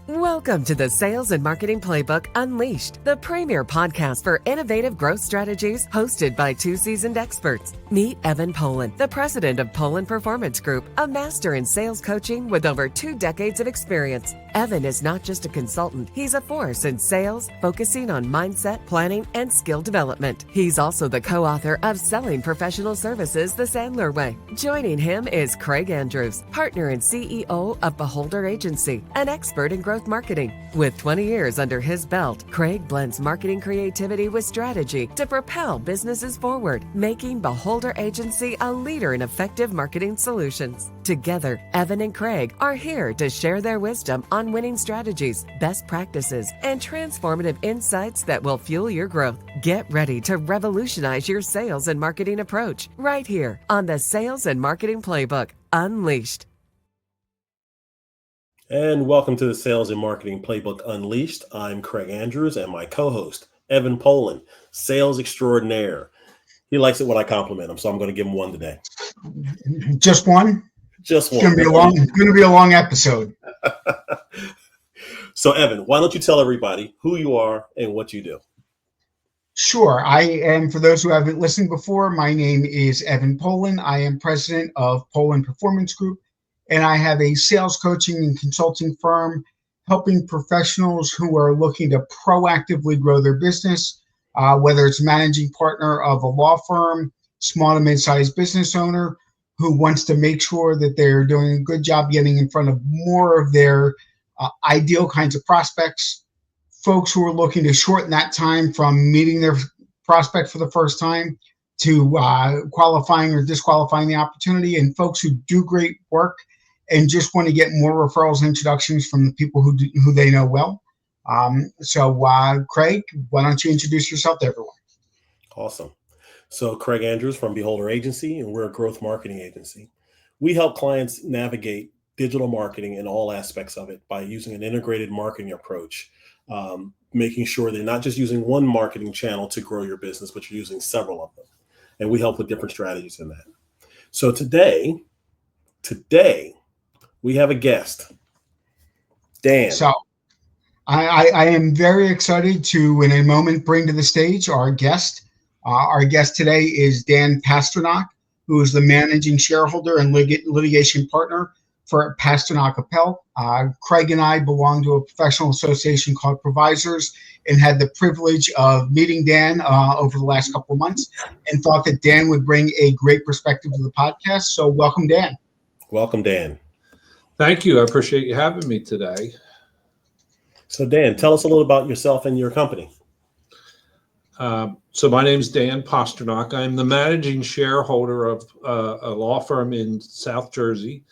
Welcome to the Sales and Marketing Playbook Unleashed, the premier podcast for innovative growth strategies, hosted by two seasoned experts. Meet Evan Polin, the president of Polin Performance Group, a master in sales coaching with over 2 decades of experience. Evan is not just a consultant, he's a force in sales, focusing on mindset, planning, and skill development. He's also the co-author of Selling Professional Services the Sandler Way. Joining him is Craig Andrews, partner and CEO of Beholder Agency, an expert in growth marketing. With 20 years under his belt, Craig blends marketing creativity with strategy to propel businesses forward, making Beholder Agency a leader in effective marketing solutions. Together, Evan and Craig are here to share their wisdom on winning strategies, best practices, and transformative insights that will fuel your growth. Get ready to revolutionize your sales and marketing approach right here on the Sales and Marketing Playbook Unleashed. And welcome to the Sales and Marketing Playbook Unleashed. I'm Craig Andrews and my co-host, Evan Polin, sales extraordinaire. He likes it when I compliment him, so I'm going to give him one today. Just one? Just one. It's going to be a long episode. So, Evan, why don't you tell everybody who you are and what you do? Sure. I am, for those who haven't listened before, my name is Evan Polin. I am president of Polin Performance Group, and I have a sales coaching and consulting firm helping professionals who are looking to proactively grow their business, whether it's managing partner of a law firm, small to mid-sized business owner who wants to make sure that they're doing a good job getting in front of more of their ideal kinds of prospects, folks who are looking to shorten that time from meeting their prospect for the first time to qualifying or disqualifying the opportunity, and folks who do great work and just want to get more referrals and introductions from the people who they know well. Craig, why don't you introduce yourself to everyone? Awesome. So Craig Andrews from Beholder Agency, and we're a growth marketing agency. We help clients navigate digital marketing in all aspects of it by using an integrated marketing approach, making sure they're not just using one marketing channel to grow your business, but you're using several of them. And we help with different strategies in that. So today, we have a guest, Dan. So I am very excited to, in a moment, bring to the stage our guest. Our guest today is Dan Posternock, who is the managing shareholder and litigation partner for PosternockAppel. Craig and I belong to a professional association called Provisors and had the privilege of meeting Dan over the last couple of months and thought that Dan would bring a great perspective to the podcast. So welcome, Dan. Welcome, Dan. Thank you. I appreciate you having me today. So Dan, tell us a little about yourself and your company. So my name is Dan Posternock. I'm the managing shareholder of a law firm in South Jersey,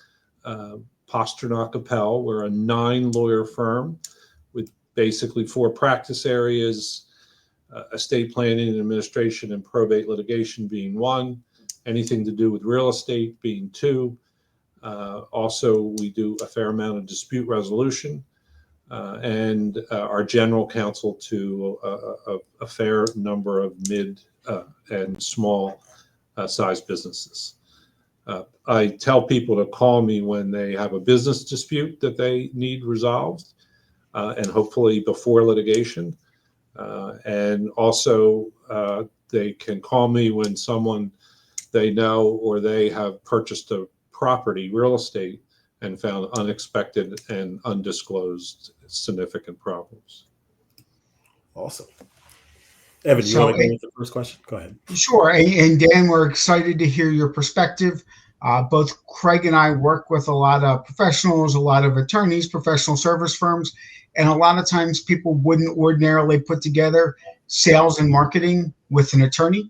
PosternockAppel. We're a 9-lawyer firm with basically 4 practice areas, estate planning and administration and probate litigation being 1, anything to do with real estate being 2. Also, we do a fair amount of dispute resolution. And our general counsel to a fair number of mid and small size businesses. I tell people to call me when they have a business dispute that they need resolved, and hopefully before litigation. And also, they can call me when someone they know or they have purchased a property, real estate, and found unexpected and undisclosed significant problems. Awesome. Evan, you want to go with the first question? Go ahead. Sure. And Dan, we're excited to hear your perspective. Both Craig and I work with a lot of professionals, a lot of attorneys, professional service firms, and a lot of times people wouldn't ordinarily put together sales and marketing with an attorney.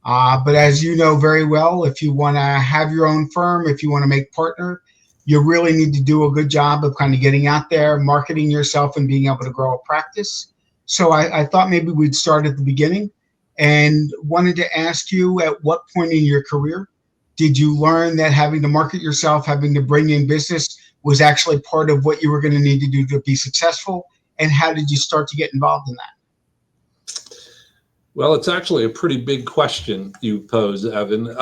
But as you know very well, if you want to have your own firm, if you want to make partner, you really need to do a good job of kind of getting out there, marketing yourself, and being able to grow a practice. So I thought maybe we'd start at the beginning and wanted to ask you, at what point in your career did you learn that having to market yourself, having to bring in business was actually part of what you were going to need to do to be successful? And how did you start to get involved in that? Well, it's actually a pretty big question you pose, Evan,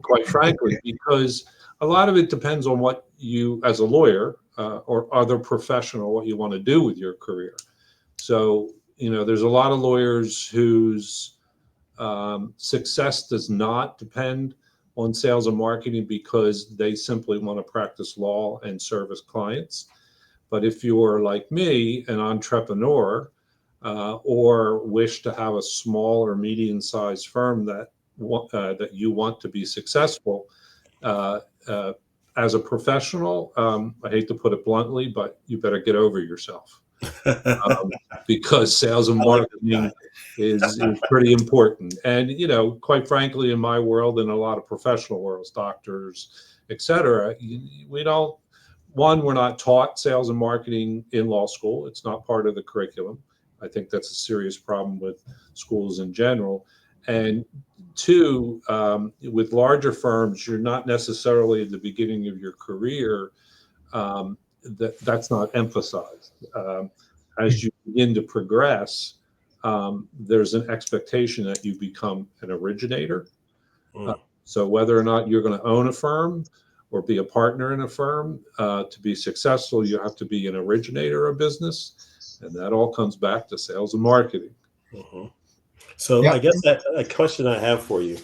quite frankly, because a lot of it depends on what you, as a lawyer, or other professional, what you want to do with your career. So, there's a lot of lawyers whose success does not depend on sales and marketing because they simply want to practice law and service clients. But if you're like me, an entrepreneur, or wish to have a small or medium-sized firm that you want to be successful, as a professional, I hate to put it bluntly, but you better get over yourself. Because sales and marketing is pretty important. And, quite frankly, in my world and a lot of professional worlds, doctors, et cetera, we're not taught sales and marketing in law school. It's not part of the curriculum. I think that's a serious problem with schools in general. And two, with larger firms, you're not necessarily at the beginning of your career. That's not emphasized. As you begin to progress, there's an expectation that you become an originator. So whether or not you're going to own a firm or be a partner in a firm, to be successful, you have to be an originator of business. And that all comes back to sales and marketing. So I guess a question I have for you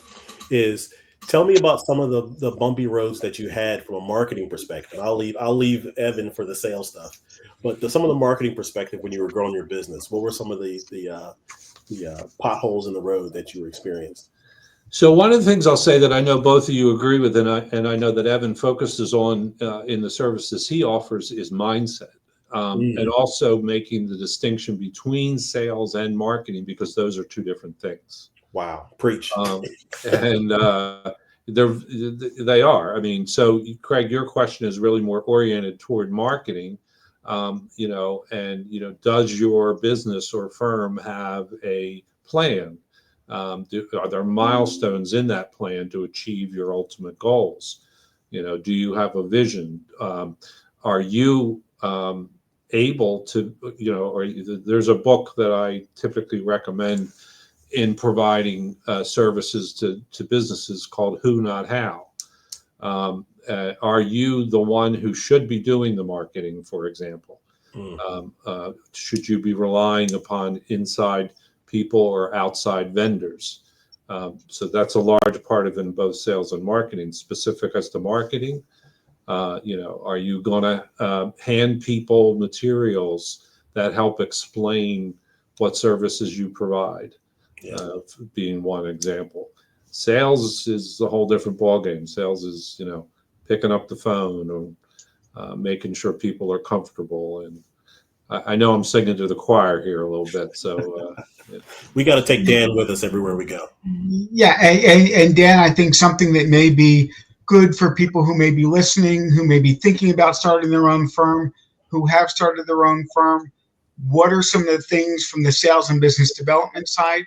is, tell me about some of the bumpy roads that you had from a marketing perspective. I'll leave Evan for the sales stuff, but some of the marketing perspective when you were growing your business. What were some of the potholes in the road that you experienced? So one of the things I'll say that I know both of you agree with, and I know that Evan focuses on in the services he offers, is mindset, and also making the distinction between sales and marketing, because those are two different things. Wow, preach. And they are. I mean, so Craig, your question is really more oriented toward marketing. Does your business or firm have a plan? Are there milestones in that plan to achieve your ultimate goals? Do you have a vision? Are you able to, there's a book that I typically recommend in providing services to businesses called Who Not How. Are you the one who should be doing the marketing, for example? Should you be relying upon inside people or outside vendors? So that's a large part of in both sales and marketing. Specific as to marketing, are you going to hand people materials that help explain what services you provide? Being one example. Sales is a whole different ballgame. Sales is, picking up the phone or making sure people are comfortable. And I know I'm singing to the choir here a little bit, so we got to take Dan with us everywhere we go. Yeah, and Dan, I think something that may be good for people who may be listening, who may be thinking about starting their own firm, who have started their own firm. What are some of the things from the sales and business development side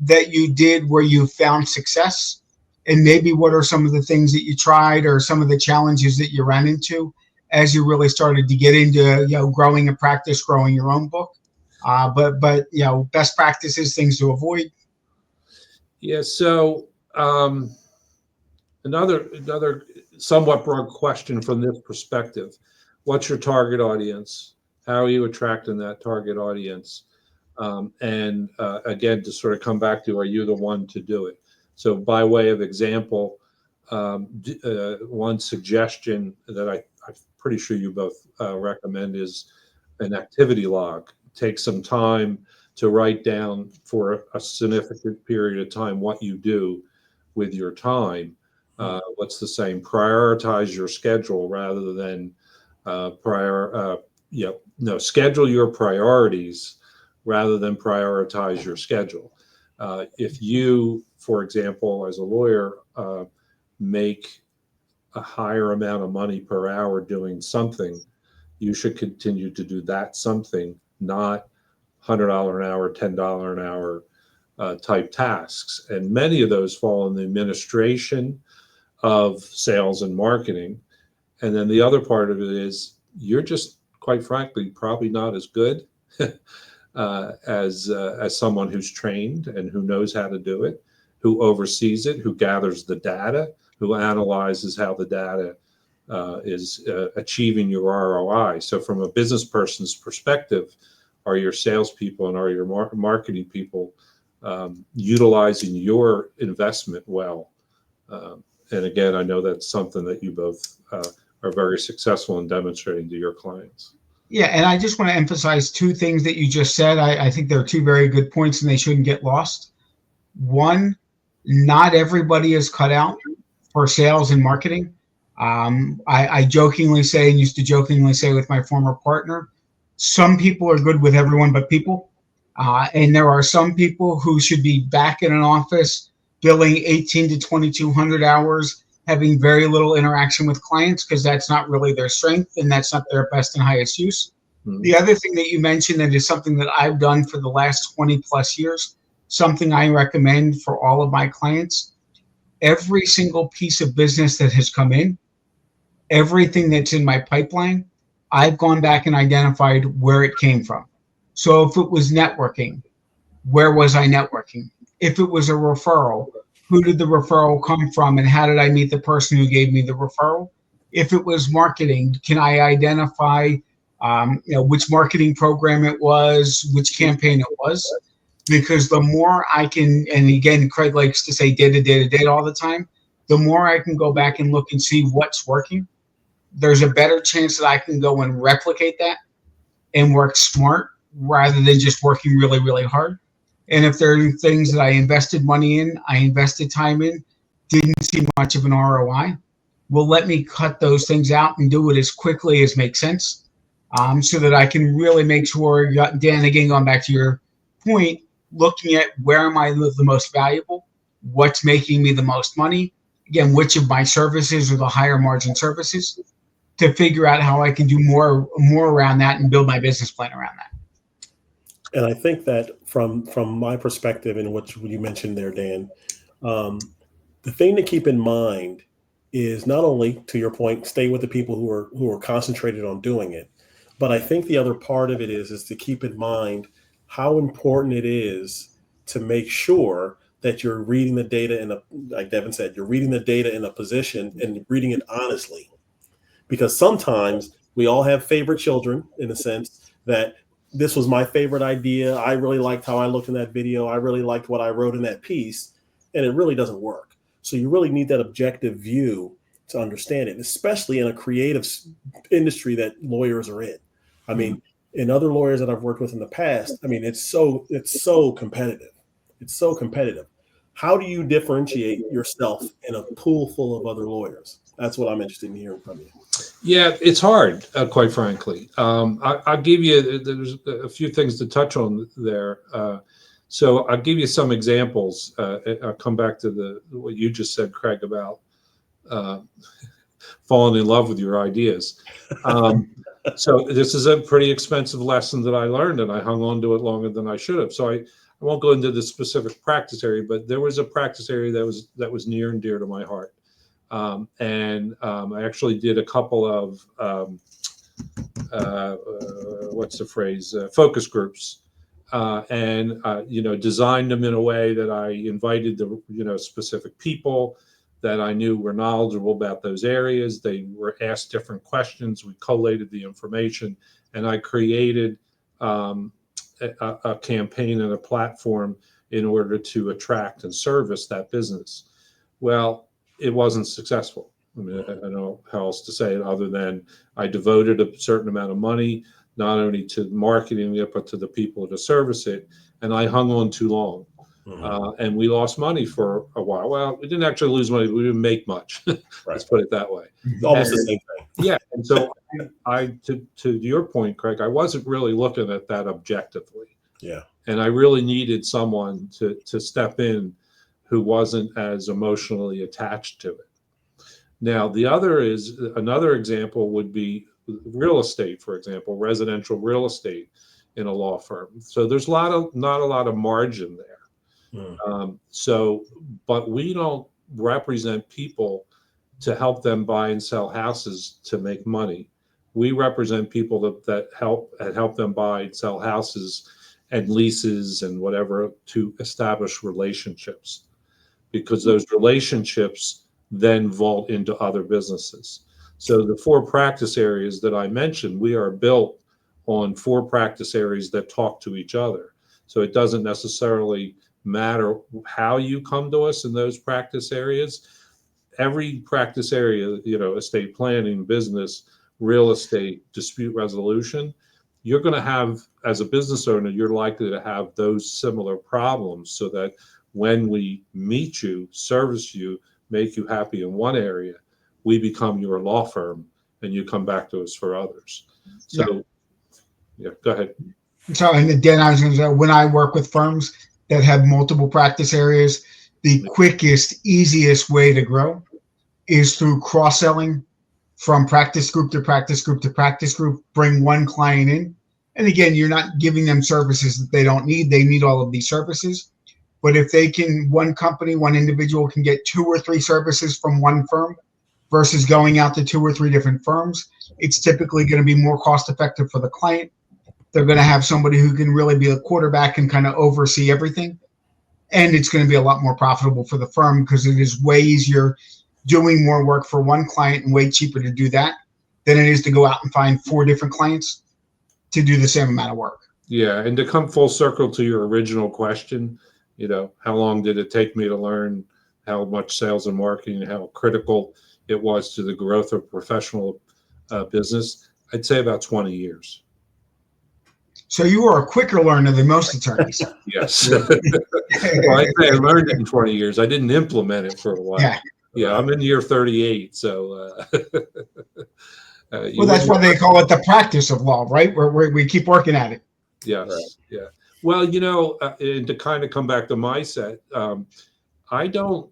that you did where you found success? And maybe what are some of the things that you tried or some of the challenges that you ran into as you really started to get into, growing a practice, growing your own book? But best practices, things to avoid. Yeah. So another somewhat broad question from this perspective: what's your target audience? How are you attracting that target audience? And again, to sort of come back to, are you the one to do it? So by way of example, one suggestion that I'm pretty sure you both recommend is an activity log. Take some time to write down for a significant period of time what you do with your time. What's the saying? Prioritize your schedule rather than schedule your priorities rather than prioritize your schedule. If you, for example, as a lawyer, make a higher amount of money per hour doing something, you should continue to do that something, not $100 an hour, $10 an hour type tasks. And many of those fall in the administration of sales and marketing. And then the other part of it is you're just, quite frankly, probably not as good as someone who's trained and who knows how to do it, who oversees it, who gathers the data, who analyzes how the data is achieving your ROI. So from a business person's perspective, are your salespeople and are your marketing people utilizing your investment well? And again, I know that's something that you both are very successful in demonstrating to your clients. Yeah, and I just want to emphasize two things that you just said. I think they're two very good points and they shouldn't get lost. One, not everybody is cut out for sales and marketing. I jokingly say, and used to jokingly say with my former partner, some people are good with everyone but people. And there are some people who should be back in an office billing 18 to 2,200 hours, having very little interaction with clients because that's not really their strength and that's not their best and highest use. Mm-hmm. The other thing that you mentioned that is something that I've done for the last 20 plus years, something I recommend for all of my clients, every single piece of business that has come in, everything that's in my pipeline, I've gone back and identified where it came from. So if it was networking, where was I networking? If it was a referral, who did the referral come from and how did I meet the person who gave me the referral? If it was marketing, can I identify which marketing program it was, which campaign it was? Because the more I can, and again, Craig likes to say data all the time, the more I can go back and look and see what's working, there's a better chance that I can go and replicate that and work smart rather than just working really, really hard. And if there are things that I invested money in, I invested time in, didn't see much of an ROI, well, let me cut those things out and do it as quickly as makes sense, so that I can really make sure, Dan, again, going back to your point, looking at where am I the most valuable, what's making me the most money, again, which of my services are the higher margin services, to figure out how I can do more around that and build my business plan around that. And I think that from my perspective and what you mentioned there, Dan, the thing to keep in mind is not only, to your point, stay with the people who are concentrated on doing it, but I think the other part of it is to keep in mind how important it is to make sure that you're reading the data like Devin said, you're reading the data in a position and reading it honestly. Because sometimes we all have favorite children in a sense that this was my favorite idea. I really liked how I looked in that video. I really liked what I wrote in that piece, and it really doesn't work. So you really need that objective view to understand it, especially in a creative industry that lawyers are in. I mean, in other lawyers that I've worked with in the past, I mean, it's so competitive. It's so competitive. How do you differentiate yourself in a pool full of other lawyers? That's what I'm interested in hearing from you. Yeah, it's hard, quite frankly. I'll give you, there's a few things to touch on there. So I'll give you some examples. I'll come back to what you just said, Craig, about falling in love with your ideas. So this is a pretty expensive lesson that I learned, and I hung on to it longer than I should have. So I won't go into the specific practice area, but there was a practice area that was near and dear to my heart. And I actually did a couple of focus groups, and designed them in a way that I invited the specific people that I knew were knowledgeable about those areas. They were asked different questions. We collated the information, and I created a campaign and a platform in order to attract and service that business. Well, it wasn't successful. I mean, I don't know how else to say it other than I devoted a certain amount of money, not only to marketing it, but to the people to service it. And I hung on too long. And we lost money for a while. Well, we didn't actually lose money. We didn't make much. Let's put it that way. Almost the same thing. Yeah. And so to your point, Craig, I wasn't really looking at that objectively. Yeah. And I really needed someone to step in who wasn't as emotionally attached to it. Now, another example would be real estate, for example, residential real estate in a law firm. So there's not a lot of margin there. But we don't represent people to help them buy and sell houses to make money. We represent people that help them buy and sell houses and leases and whatever to establish relationships, because those relationships then vault into other businesses. So the 4 practice areas that I mentioned, we are built on 4 practice areas that talk to each other. So it doesn't necessarily matter how you come to us in those practice areas. Every practice area, estate planning, business, real estate, dispute resolution, you're going to have, as a business owner, you're likely to have those similar problems, so that when we meet you, service you, make you happy in one area, we become your law firm and you come back to us for others. So, go ahead. So, and then I was going to say, when I work with firms that have multiple practice areas, the quickest, easiest way to grow is through cross-selling from practice group to practice group to practice group. Bring one client in. And again, you're not giving them services that they don't need. They need all of these services. But if they can, one company, one individual can get 2 or 3 services from one firm versus going out to 2 or 3 different firms, it's typically going to be more cost effective for the client. They're going to have somebody who can really be a quarterback and kind of oversee everything. And it's going to be a lot more profitable for the firm, because it is way easier doing more work for one client and way cheaper to do that than it is to go out and find 4 different clients to do the same amount of work. Yeah. And to come full circle to your original question, how long did it take me to learn how much sales and marketing, how critical it was to the growth of professional business? I'd say about 20 years. So you are a quicker learner than most attorneys. Yes. Well, I learned it in 20 years. I didn't implement it for a while. Yeah, I'm in year 38. So, well, that's why they call it the practice of law, right? Where we keep working at it. Yes. Right. Yeah. Well, and to kind of come back to my set, I don't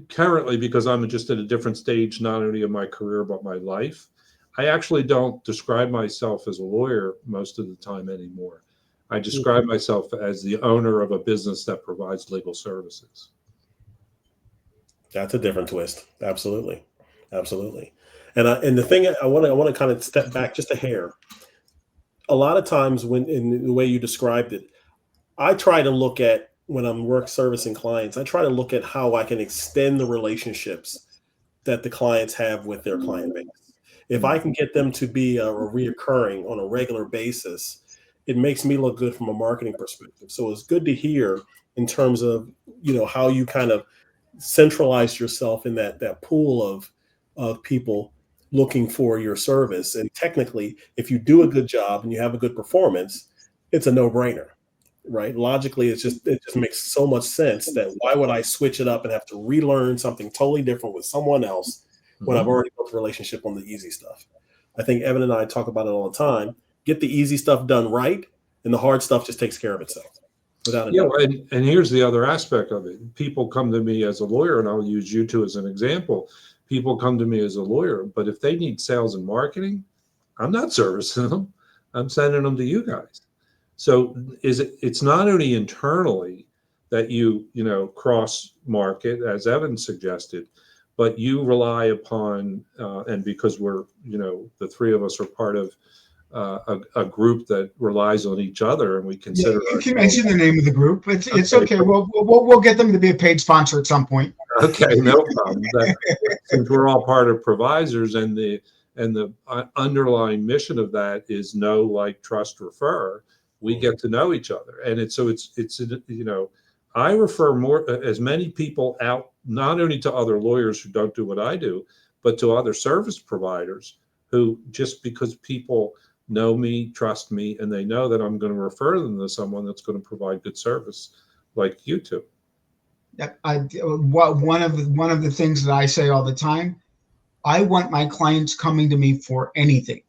currently, because I'm just at a different stage, not only of my career, but my life. I actually don't describe myself as a lawyer most of the time anymore. I describe myself as the owner of a business that provides legal services. That's a different twist. Absolutely. Absolutely. And the thing I want to kind of step back just a hair. A lot of times when, in the way you described it, I try to look at, when I'm work servicing clients, I try to look at how I can extend the relationships that the clients have with their client base. If I can get them to be a reoccurring on a regular basis, it makes me look good from a marketing perspective. So it's good to hear in terms of, how you kind of centralize yourself in that pool of people looking for your service. And technically, if you do a good job and you have a good performance, it's a no-brainer, right? Logically, it just makes so much sense that why would I switch it up and have to relearn something totally different with someone else when I've already built a relationship on the easy stuff? I think Evan and I talk about it all the time. Get the easy stuff done right, and the hard stuff just takes care of itself. Without a doubt. And here's the other aspect of it. People come to me as a lawyer, and I'll use you two as an example. People come to me as a lawyer, but if they need sales and marketing, I'm not servicing them. I'm sending them to you guys. So it's not only internally that you cross market, as Evan suggested, but you rely upon, and because we're, the 3 of us are part of a group that relies on each other, and we consider. You can mention the name of the group. It's okay. We'll get them to be a paid sponsor at some point. Okay, no problem. Since we're all part of Provisors, and the underlying mission of that is know, like, trust, refer, we get to know each other, and it's I refer more as many people out, not only to other lawyers who don't do what I do, but to other service providers who, just because people know me, trust me, and they know that I'm going to refer them to someone that's going to provide good service, like you two. One of the things that I say all the time, I want my clients coming to me for anything.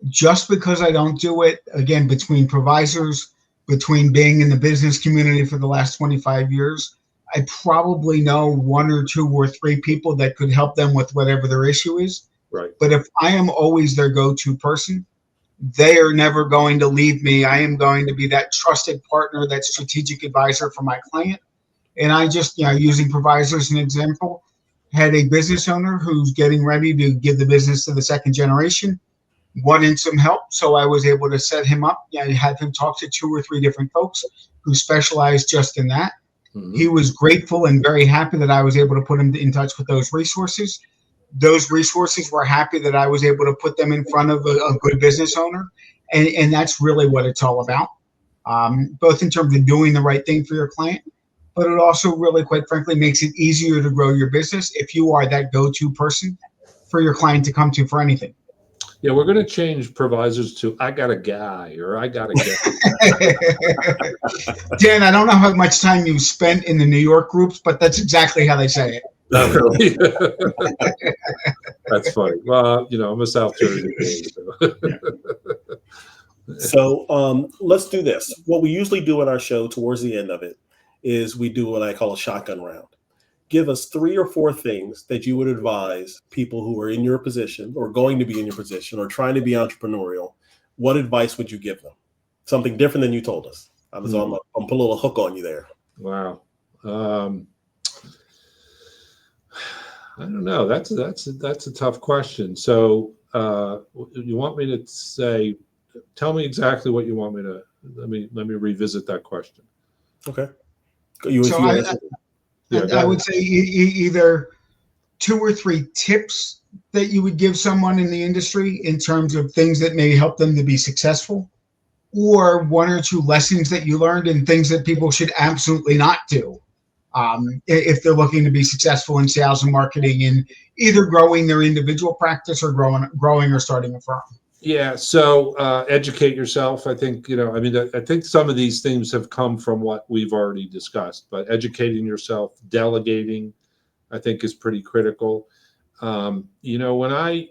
Just because I don't do it, again, between Provisors, between being in the business community for the last 25 years, I probably know 1 or 2 or 3 people that could help them with whatever their issue is. Right. But if I am always their go-to person, they are never going to leave me. I am going to be that trusted partner, that strategic advisor for my client. And I just, using Provisors as an example, had a business owner who's getting ready to give the business to the second generation, wanted some help. So I was able to set him up. I had him talk to 2 or 3 different folks who specialized just in that. Mm-hmm. He was grateful and very happy that I was able to put him in touch with those resources. those resources were happy that I was able to put them in front of a good business owner. And that's really what it's all about, both in terms of doing the right thing for your client, but it also really, quite frankly, makes it easier to grow your business if you are that go-to person for your client to come to for anything. Yeah, we're going to change Provisors to "I got a guy" or "I got a guy." Dan, I don't know how much time you spent in the New York groups, but that's exactly how they say it. Not really. That's funny. Well, I'm a South Jersey boy, So let's do this. What we usually do in our show towards the end of it is we do what I call a shotgun round. Give us 3 or 4 things that you would advise people who are in your position or going to be in your position or trying to be entrepreneurial. What advice would you give them? Something different than you told us. I'm putting a little hook on you there. Wow. I don't know. That's a tough question. So you want me to say, tell me exactly what you want me to, let me revisit that question. Okay. I would say either 2 or 3 tips that you would give someone in the industry in terms of things that may help them to be successful, or 1 or 2 lessons that you learned and things that people should absolutely not do if they're looking to be successful in sales and marketing in either growing their individual practice or growing or starting a firm. Yeah. So educate yourself. I think, I think some of these themes have come from what we've already discussed, but educating yourself, delegating, I think is pretty critical. When I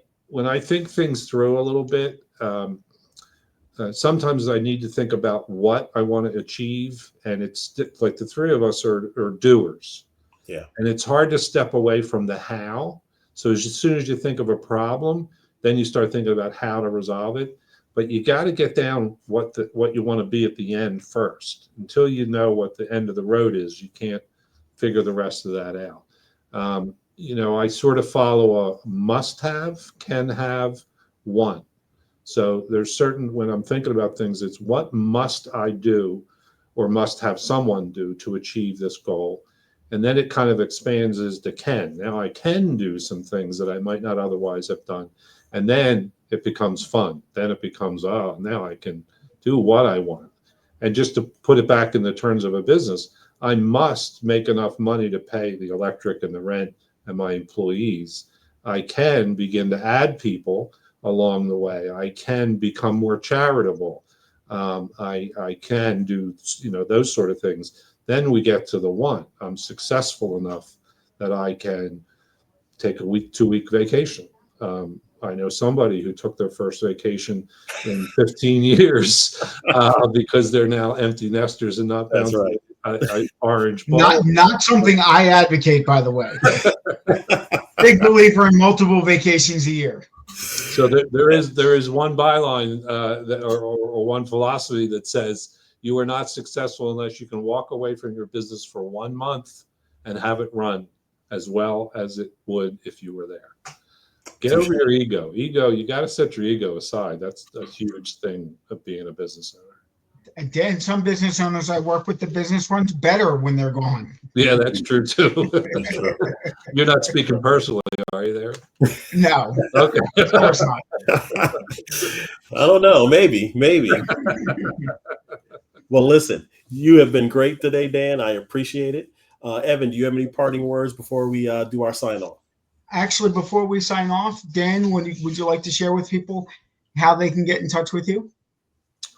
think things through a little bit, sometimes I need to think about what I want to achieve. And it's like the 3 of us are doers. Yeah. And it's hard to step away from the how. So as soon as you think of a problem, then you start thinking about how to resolve it. But you got to get down what you want to be at the end first. Until you know what the end of the road is, you can't figure the rest of that out. I sort of follow a must-have, can-have, want. So there's certain, when I'm thinking about things, it's what must I do or must have someone do to achieve this goal? And then it kind of expands as to can. Now I can do some things that I might not otherwise have done. And then it becomes fun. Then it becomes, now I can do what I want. And just to put it back in the terms of a business, I must make enough money to pay the electric and the rent and my employees. I can begin to add people along the way. I can become more charitable. I can do, those sort of things. Then we get to the want. I'm successful enough that I can take a 2-week vacation. I know somebody who took their first vacation in 15 years because they're now empty nesters and not bound to orange ball. Not something I advocate, by the way. Big believer in multiple vacations a year. So there is one byline or one philosophy that says you are not successful unless you can walk away from your business for 1 month and have it run as well as it would if you were there. Get over your ego. You got to set your ego aside. That's a huge thing of being a business owner. And Dan, some business owners I work with, the business runs better when they're gone. Yeah, that's true too. You're not speaking personally, are you there? No. Okay. Of course not. I don't know. Maybe. Well, listen, you have been great today, Dan. I appreciate it. Evan, do you have any parting words before we do our sign off? Actually, before we sign off, Dan, would you like to share with people how they can get in touch with you?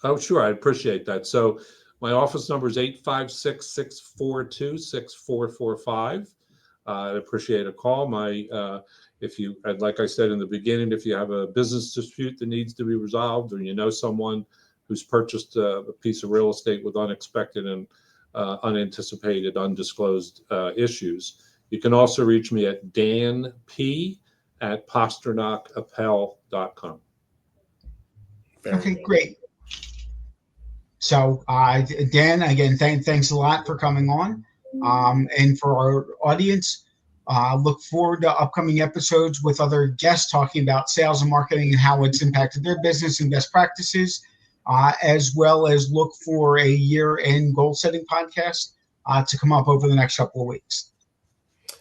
Oh, sure. I appreciate that. So my office number is 856-642-6445. I'd appreciate a call. Like I said in the beginning, if you have a business dispute that needs to be resolved, or you know someone who's purchased a piece of real estate with unexpected and unanticipated, undisclosed issues, you can also reach me at danp@PosternockAppel.com. Okay, great. So, Dan, again, thanks a lot for coming on. And for our audience, look forward to upcoming episodes with other guests talking about sales and marketing and how it's impacted their business and best practices, as well as look for a year-end goal-setting podcast to come up over the next couple of weeks.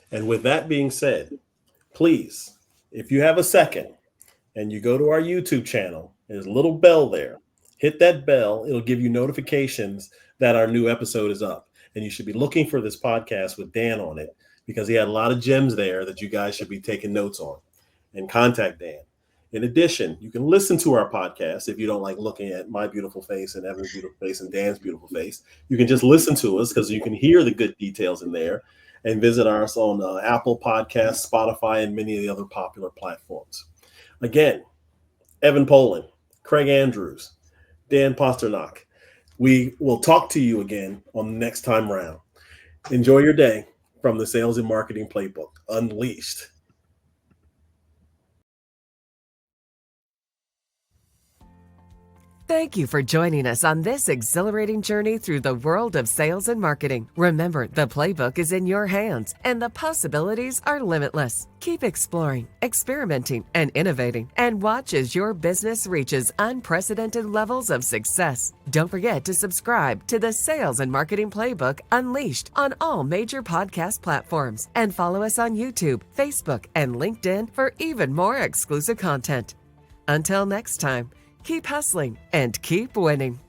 And with that being said, please If you have a second and you go to our YouTube channel, there's a little bell there. Hit that bell. It'll give you notifications that our new episode is up. And you should be looking for this podcast with Dan on it because he had a lot of gems there that you guys should be taking notes on. And contact Dan. In addition, you can listen to our podcast if you don't like looking at my beautiful face and Evan's beautiful face and Dan's beautiful face. You can just listen to us because you can hear the good details in there, and visit us on Apple Podcasts, Spotify, and many of the other popular platforms. Again, Evan Polin, Craig Andrews, Dan Posternock. We will talk to you again on the next time round. Enjoy your day from the Sales and Marketing Playbook, Unleashed. Thank you for joining us on this exhilarating journey through the world of sales and marketing. Remember, the playbook is in your hands and the possibilities are limitless. Keep exploring, experimenting, and innovating, and watch as your business reaches unprecedented levels of success. Don't forget to subscribe to the Sales and Marketing Playbook Unleashed on all major podcast platforms, and follow us on YouTube, Facebook, and LinkedIn for even more exclusive content. Until next time, keep hustling and keep winning.